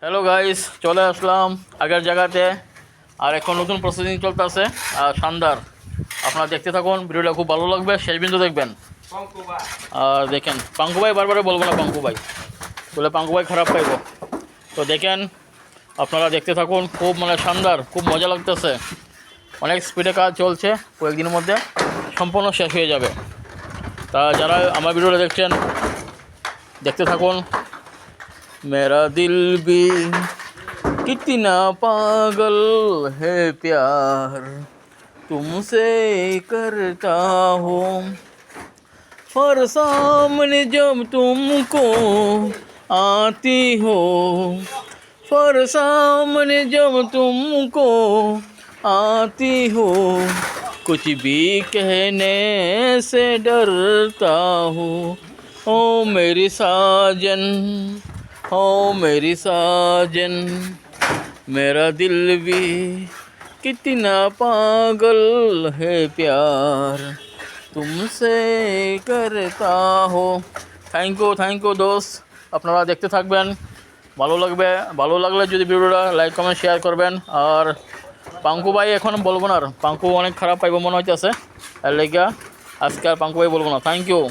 Hello guys, চলে আসলাম আগের জায়গাতে। আর এখন নতুন প্রসেসিং চলতেছে আর শানদার। আপনারা দেখতে থাকুন, ভিডিওটা খুব ভালো লাগবে, শেষ বিন্দু দেখবেন। আর দেখেন, পাঙ্কু ভাই বারবার বলবো না, পাঙ্কু ভাই বলে পাঙ্কু ভাই খারাপ পাইব। তো দেখেন, আপনারা দেখতে থাকুন, খুব শানদার, খুব মজা লাগতেছে। অনেক স্পিডে কাজ চলছে, কয়েকদিনের মধ্যে সম্পূর্ণ শেষ হয়ে যাবে। তা যারা আমার ভিডিওটা দেখছেন, দেখতে থাকুন। मेरा दिल भी कितना पागल है प्यार तुमसे करता हूँ पर सामने जब तुमको आती हो पर सामने जब तुमको आती हो कुछ भी कहने से डरता हूँ ओ मेरी साजन ओ मेरी साजन मेरा दिल भी कितना पागल है प्यार तुमसे करता हो। থ্যাংক ইউ দোস্ত, আপনারা দেখতে থাকবেন, ভালো লাগবে। ভালো লাগলে যদি ভিডিওটা লাইক কমেন্ট শেয়ার করবেন। আর পাঙ্কু ভাই এখন বলবো না, আর পাঙ্কু অনেক খারাপ পাইব মনে হইতেছে, এর লেগা আজকে আর পাঙ্কু ভাই বলবো না। Thank you.